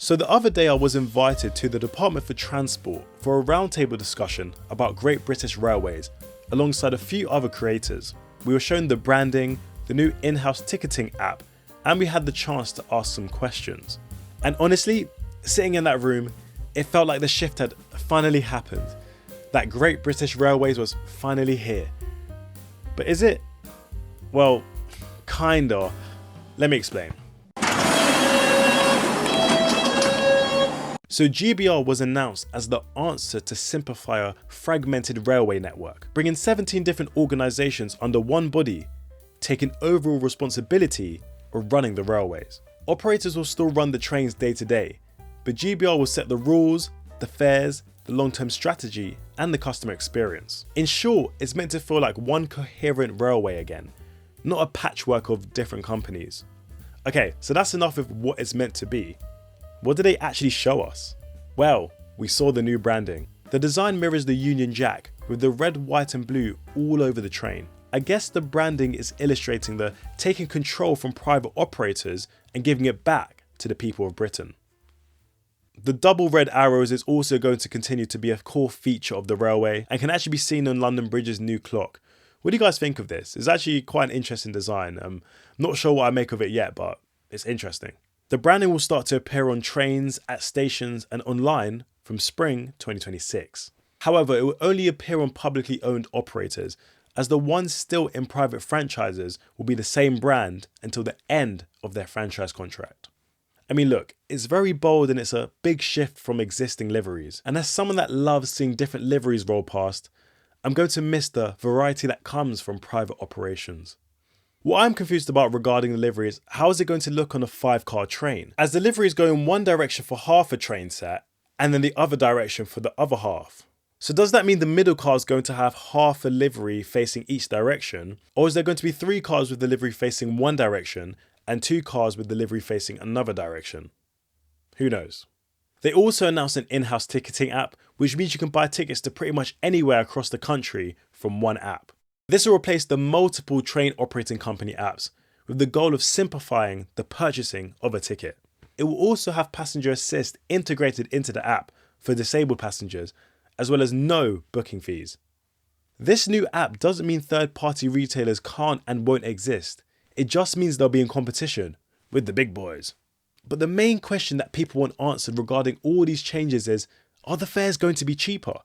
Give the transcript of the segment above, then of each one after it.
So the other day I was invited to the Department for Transport for a roundtable discussion about Great British Railways alongside a few other creators. We were shown the branding, the new in-house ticketing app, and we had the chance to ask some questions. And honestly, sitting in that room, it felt like the shift had finally happened. That Great British Railways was finally here. But is it? Well, kinda. Let me explain. So GBR was announced as the answer to simplify a fragmented railway network, bringing 17 different organisations under one body, taking overall responsibility of running the railways. Operators will still run the trains day to day, but GBR will set the rules, the fares, the long-term strategy, and the customer experience. In short, it's meant to feel like one coherent railway again, not a patchwork of different companies. Okay, so that's enough of what it's meant to be. What did they actually show us? Well, we saw the new branding. The design mirrors the Union Jack with the red, white and blue all over the train. I guess the branding is illustrating the taking control from private operators and giving it back to the people of Britain. The double red arrows is also going to continue to be a core feature of the railway and can actually be seen on London Bridge's new clock. What do you guys think of this? It's actually quite an interesting design. I'm not sure what I make of it yet, but it's interesting. The branding will start to appear on trains, at stations and online from spring 2026. However, it will only appear on publicly owned operators, as the ones still in private franchises will be the same brand until the end of their franchise contract. I mean, look, it's very bold and it's a big shift from existing liveries. And as someone that loves seeing different liveries roll past, I'm going to miss the variety that comes from private operations. What I'm confused about regarding the livery is how is it going to look on a 5-car train? As the liveries go in one direction for half a train set and then the other direction for the other half. So does that mean the middle car is going to have half a livery facing each direction? Or is there going to be 3 cars with the livery facing one direction and 2 cars with the livery facing another direction? Who knows? They also announced an in-house ticketing app, which means you can buy tickets to pretty much anywhere across the country from one app. This will replace the multiple train operating company apps with the goal of simplifying the purchasing of a ticket. It will also have passenger assist integrated into the app for disabled passengers, as well as no booking fees. This new app doesn't mean third-party retailers can't and won't exist. It just means they'll be in competition with the big boys. But the main question that people want answered regarding all these changes is, are the fares going to be cheaper?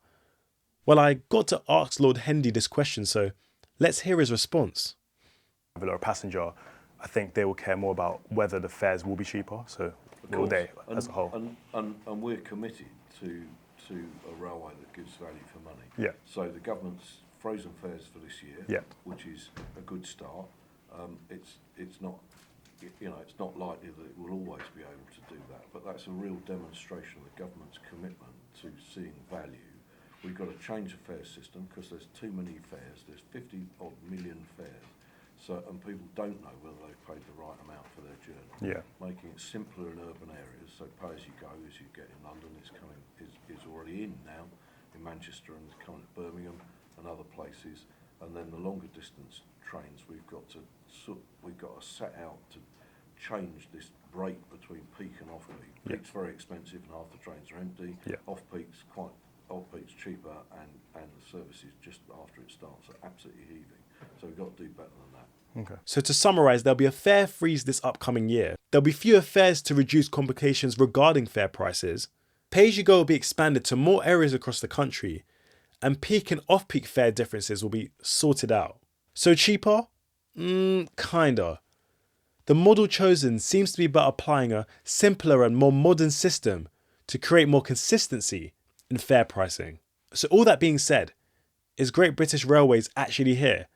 Well, I got to ask Lord Hendy this question, so let's hear his response. If you're a passenger, I think they will care more about whether the fares will be cheaper, so will they as a whole? And we're committed to a railway that gives value for money. Yeah. So the government's frozen fares for this year, Yeah. which is a good start. It's not, it's not likely that it will always be able to do that, but that's a real demonstration of the government's commitment to seeing value. We've got to change the fare system because there's too many fares. There's 50 odd million fares, and people don't know whether they've paid the right amount for their journey. Yeah. Making it simpler in urban areas, so pay as you go, as you get in London, is already in now in Manchester and is coming to Birmingham and other places. And then the longer distance trains, we've got to set out to change this break between peak and off peak. Yeah. Peak's very expensive and half the trains are empty. Yeah. Off peak's cheaper and the services just after it starts are absolutely heaving. So we've got to do better than that. Okay. So to summarise, there'll be a fare freeze this upcoming year. There'll be fewer fares to reduce complications regarding fare prices. Pay-as-you-go will be expanded to more areas across the country, and peak and off-peak fare differences will be sorted out. So cheaper? Kinda. The model chosen seems to be about applying a simpler and more modern system to create more consistency in fare pricing. So all that being said, is Great British Railways actually here?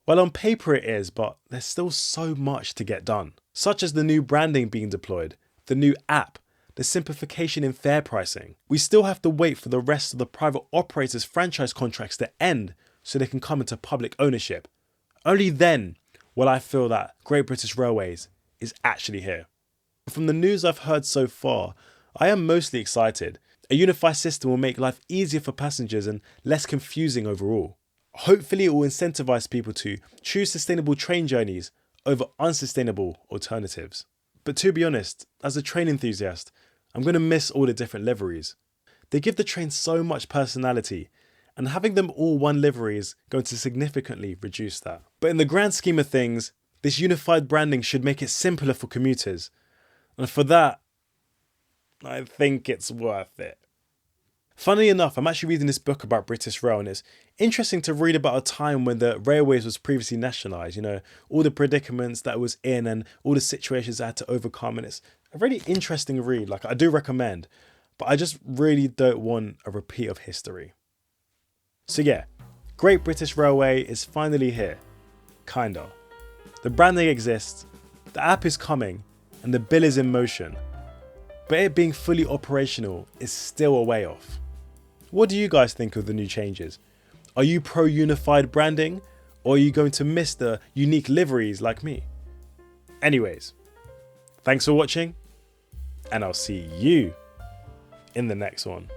Well, on paper it is, but there's still so much to get done, such as the new branding being deployed, the new app, the simplification in fare pricing. We still have to wait for the rest of the private operators' franchise contracts to end so they can come into public ownership. Only then will I feel that Great British Railways is actually here. From the news I've heard so far, I am mostly excited. A unified system will make life easier for passengers and less confusing overall. Hopefully it will incentivize people to choose sustainable train journeys over unsustainable alternatives. But to be honest, as a train enthusiast, I'm going to miss all the different liveries. They give the train so much personality, and having them all one livery is going to significantly reduce that. But in the grand scheme of things, this unified branding should make it simpler for commuters. And for that, I think it's worth it. Funnily enough, I'm actually reading this book about British Rail, and it's interesting to read about a time when the railways was previously nationalised, you know, all the predicaments that it was in and all the situations it had to overcome. And it's a really interesting read. Like, I do recommend, but I just really don't want a repeat of history. So yeah, Great British Railway is finally here. Kinda. The branding exists, the app is coming, and the bill is in motion. But it being fully operational is still a way off. What do you guys think of the new changes? Are you pro unified branding, or are you going to miss the unique liveries like me? Anyways, thanks for watching, and I'll see you in the next one.